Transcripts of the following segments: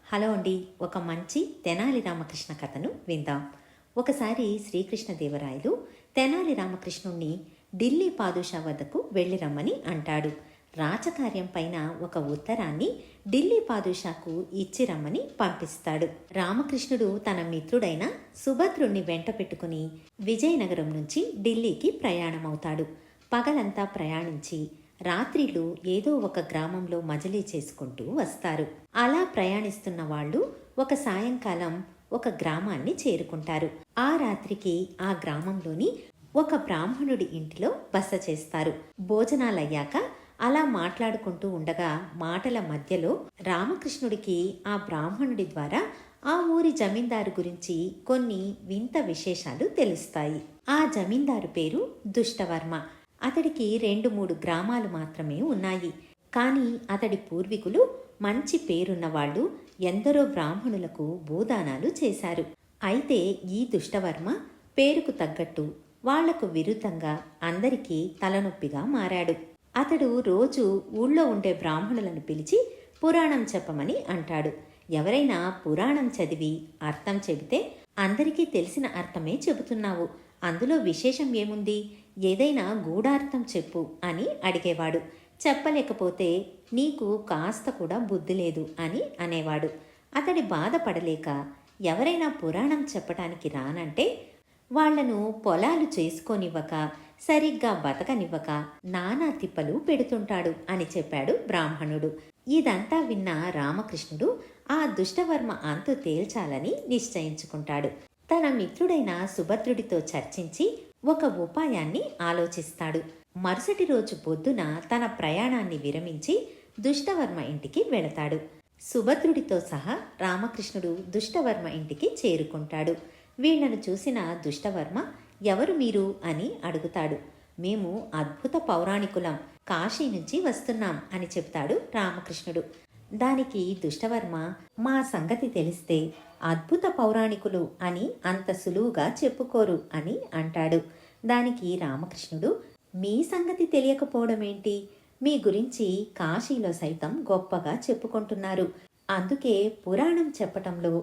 Hello అండి. ఒక మంచి తెనాలి రామకృష్ణ కథను విందాం. ఒకసారి శ్రీకృష్ణదేవరాయలు తెనాలి రామకృష్ణుణ్ణి ఢిల్లీ పాదుషా వద్దకు వెళ్ళి రమ్మని అంటాడు. రాచకార్యం పైన ఒక ఉత్తరాన్ని ఢిల్లీ పాదుషాకు ఇచ్చి రమ్మని పంపిస్తాడు. రామకృష్ణుడు తన మిత్రుడైన సుభద్రుణ్ణి వెంట పెట్టుకుని విజయనగరం నుంచి ఢిల్లీకి ప్రయాణమవుతాడు. పగలంతా ప్రయాణించి రాత్రిళ్ళు ఏదో ఒక గ్రామంలో మజిలీ చేసుకుంటూ వస్తారు. అలా ప్రయాణిస్తున్న వాళ్ళు ఒక సాయంకాలం ఒక గ్రామాన్ని చేరుకుంటారు. ఆ రాత్రికి ఆ గ్రామంలోని ఒక బ్రాహ్మణుడి ఇంటిలో బస చేస్తారు. భోజనాలయ్యాక అలా మాట్లాడుకుంటూ ఉండగా మాటల మధ్యలో రామకృష్ణుడికి ఆ బ్రాహ్మణుడి ద్వారా ఆ ఊరి జమీందారు గురించి కొన్ని వింత విశేషాలు తెలుస్తాయి. ఆ జమీందారు పేరు దుష్టవర్మ. అతడికి 2-3 గ్రామాలు మాత్రమే ఉన్నాయి. కానీ అతడి పూర్వీకులు మంచి పేరున్నవాళ్లు ఎందరో బ్రాహ్మణులకు భూదానాలు చేశారు. అయితే ఈ దుష్టవర్మ పేరుకు తగ్గట్టు వాళ్లకు విరుద్ధంగా అందరికీ తలనొప్పిగా మారాడు. అతడు రోజు ఊళ్ళో ఉండే బ్రాహ్మణులను పిలిచి పురాణం చెప్పమని అంటాడు. ఎవరైనా పురాణం చదివి అర్థం చెబితే అందరికీ తెలిసిన అర్థమే చెబుతున్నావు, అందులో విశేషం ఏముంది, ఏదైనా గూఢార్థం చెప్పు అని అడిగేవాడు. చెప్పలేకపోతే నీకు కాస్త కూడా బుద్ధి లేదు అని అనేవాడు. అతడి బాధపడలేక ఎవరైనా పురాణం చెప్పటానికి రానంటే వాళ్లను పొలాలు చేసుకోనివ్వక సరిగ్గా బతకనివ్వక నానా తిప్పలు పెడుతుంటాడు అని చెప్పాడు బ్రాహ్మణుడు. ఇదంతా విన్న రామకృష్ణుడు ఆ దుష్టవర్మ అంతు తేల్చాలని నిశ్చయించుకుంటాడు. తన మిత్రుడైన సుభద్రుడితో చర్చించి ఒక ఉపాయాన్ని ఆలోచిస్తాడు. మరుసటి రోజు పొద్దున తన ప్రయాణాన్ని విరమించి దుష్టవర్మ ఇంటికి వెళతాడు. సుభద్రుడితో సహా రామకృష్ణుడు దుష్టవర్మ ఇంటికి చేరుకుంటాడు. వీళ్లను చూసిన దుష్టవర్మ ఎవరు మీరు అని అడుగుతాడు. మేము అద్భుత పౌరాణికులం, కాశీ నుంచి వస్తున్నాం అని చెప్తాడు రామకృష్ణుడు. దానికి దుష్టవర్మ మా సంగతి తెలిస్తే అద్భుత పౌరాణికులు అని అంత సులువుగా చెప్పుకోరు అని అంటాడు. దానికి రామకృష్ణుడు మీ సంగతి తెలియకపోవడమేంటి, మీ గురించి కాశీలో సైతం గొప్పగా చెప్పుకుంటున్నారు, అందుకే పురాణం చెప్పటంలో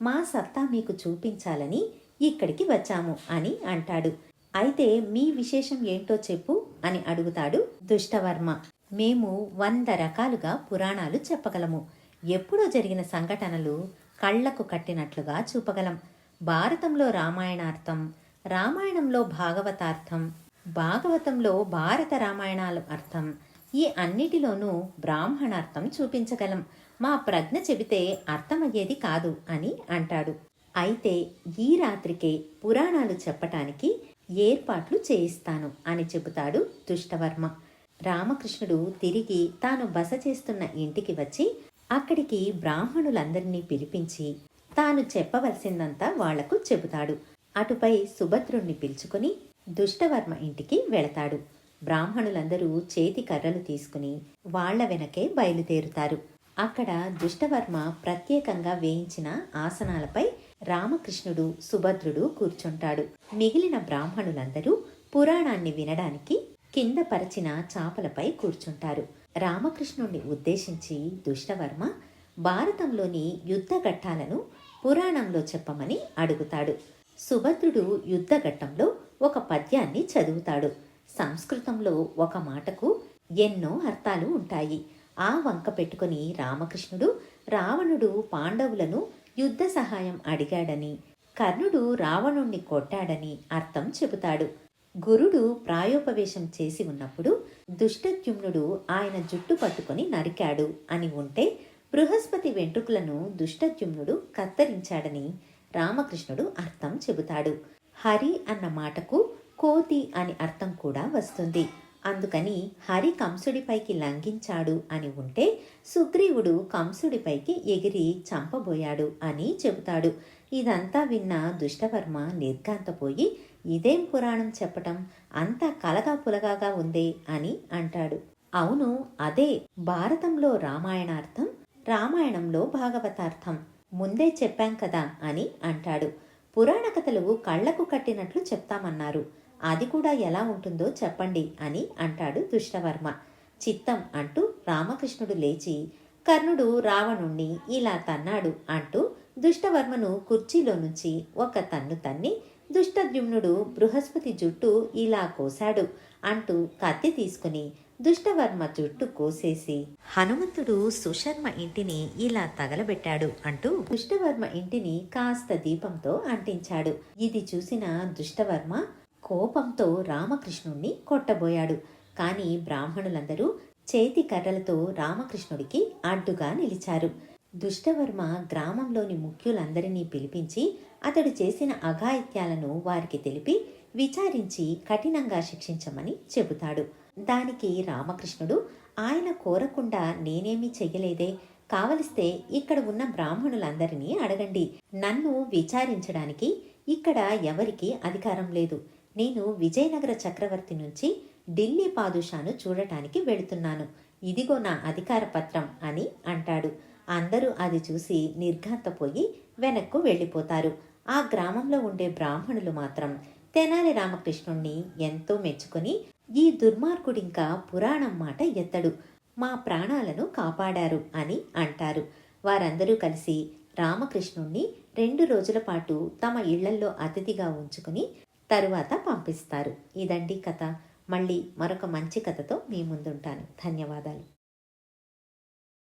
మా సత్తా మీకు చూపించాలని ఇక్కడికి వచ్చాము అని అంటాడు. అయితే మీ విశేషం ఏంటో చెప్పు అని అడుగుతాడు దుష్టవర్మ. మేము 100 రకాలుగా పురాణాలు చెప్పగలము. ఎప్పుడో జరిగిన సంఘటనలు కళ్లకు కట్టినట్లుగా చూపగలం. భారతంలో రామాయణార్థం, రామాయణంలో భాగవతార్థం, భాగవతంలో భారత రామాయణాల అర్థం, ఈ అన్నిటిలోనూ బ్రాహ్మణార్థం చూపించగలం. మా ప్రజ్ఞ చెబితే అర్థమయ్యేది కాదు అని అంటాడు. అయితే ఈ రాత్రికే పురాణాలు చెప్పటానికి ఏర్పాట్లు చేయిస్తాను అని చెబుతాడు దుష్టవర్మ. రామకృష్ణుడు తిరిగి తాను బస చేస్తున్న ఇంటికి వచ్చి అక్కడికి బ్రాహ్మణులందరినీ పిలిపించి తాను చెప్పవలసిందంతా వాళ్లకు చెబుతాడు. అటుపై సుభద్రుణ్ణి పిలుచుకుని దుష్టవర్మ ఇంటికి వెళతాడు. బ్రాహ్మణులందరూ చేతి కర్రలు తీసుకుని వాళ్ల వెనకే బయలుదేరుతారు. అక్కడ దుష్టవర్మ ప్రత్యేకంగా వేయించిన ఆసనాలపై రామకృష్ణుడు, సుభద్రుడు కూర్చుంటాడు. మిగిలిన బ్రాహ్మణులందరూ పురాణాన్ని వినడానికి కింద పరిచిన చాపలపై కూర్చుంటారు. రామకృష్ణుణ్ణి ఉద్దేశించి దుష్టవర్మ భారతంలోని యుద్ధ ఘట్టాలను పురాణంలో చెప్పమని అడుగుతాడు. సుభద్రుడు యుద్ధ ఘట్టంలో ఒక పద్యాన్ని చదువుతాడు. సంస్కృతంలో ఒక మాటకు ఎన్నో అర్థాలు ఉంటాయి. ఆ వంక పెట్టుకుని రామకృష్ణుడు రావణుడు పాండవులను యుద్ధ సహాయం అడిగాడని, కర్ణుడు రావణుణ్ణి కొట్టాడని అర్థం చెబుతాడు. గురుడు ప్రాయోపవేశం చేసి ఉన్నప్పుడు దుష్టద్యుమ్నుడు ఆయన జుట్టు పట్టుకుని నరికాడు అని ఉంటే బృహస్పతి వెంట్రుకలను దుష్టద్యుమ్నుడు కత్తరించాడని రామకృష్ణుడు అర్థం చెబుతాడు. హరి అన్న మాటకు కోతి అని అర్థం కూడా వస్తుంది. అందుకని హరి కంసుడిపైకి లంఘించాడు అని ఉంటే సుగ్రీవుడు కంసుడిపైకి ఎగిరి చంపబోయాడు అని చెబుతాడు. ఇదంతా విన్న దుష్టవర్మ నిర్ఘాంతపోయి ఇదేం పురాణం చెప్పటం, అంతా కలగా పులగాగా ఉందే అని అంటాడు. అవును, అదే భారతంలో రామాయణార్థం, రామాయణంలో భాగవతార్థం ముందే చెప్పాం కదా అని అంటాడు. పురాణ కథలు కళ్లకు కట్టినట్లు చెప్తామన్నారు, అది కూడా ఎలా ఉంటుందో చెప్పండి అని అంటాడు దుష్టవర్మ. చిత్తం అంటూ రామకృష్ణుడు లేచి కర్ణుడు రావణుణ్ణి ఇలా తన్నాడు అంటూ దుష్టవర్మను కుర్చీలో నుంచి ఒక తన్ను తన్ని, దుష్టద్యుమ్నుడు బృహస్పతి జుట్టు ఇలా కోశాడు అంటూ కత్తి తీసుకుని దుష్టవర్మ జుట్టు కోసేసి హనుమంతుడు సుశర్మ ఇంటిని ఇలా తగలబెట్టాడు అంటూ దుష్టవర్మ ఇంటిని కాస్త దీపంతో అంటించాడు. ఇది చూసిన దుష్టవర్మ కోపంతో రామకృష్ణుణ్ణి కొట్టబోయాడు. కానీ బ్రాహ్మణులందరూ చేతి కర్రలతో రామకృష్ణుడికి అడ్డుగా నిలిచారు. దుష్టవర్మ గ్రామంలోని ముఖ్యులందరినీ పిలిపించి అతడు చేసిన అఘాయిత్యాలను వారికి తెలిపి విచారించి కఠినంగా శిక్షించమని చెబుతాడు. దానికి రామకృష్ణుడు, ఆయన కోరకుండా నేనేమీ చెయ్యలేదే, కావలిస్తే ఇక్కడ ఉన్న బ్రాహ్మణులందరినీ అడగండి. నన్ను విచారించడానికి ఇక్కడ ఎవరికీ అధికారం లేదు. నేను విజయనగర చక్రవర్తి నుంచి ఢిల్లీ పాదుషాను చూడటానికి వెళుతున్నాను. ఇదిగో నా అధికార పత్రం అని అంటాడు. అందరూ అది చూసి నిర్ఘాంతపోయి వెనక్కు వెళ్ళిపోతారు. ఆ గ్రామంలో ఉండే బ్రాహ్మణులు మాత్రం తెనాలి రామకృష్ణుణ్ణి ఎంతో మెచ్చుకొని, ఈ దుర్మార్గుడింకా పురాణం మాట ఎత్తడు, మా ప్రాణాలను కాపాడారు అని అంటారు. వారందరూ కలిసి రామకృష్ణుణ్ణి 2 రోజుల పాటు తమ ఇళ్లల్లో అతిథిగా ఉంచుకుని తరువాత పంపిస్తారు. ఇదండి కథ. మళ్ళీ మరొక మంచి కథతో మీ ముందుంటాను. ధన్యవాదాలు.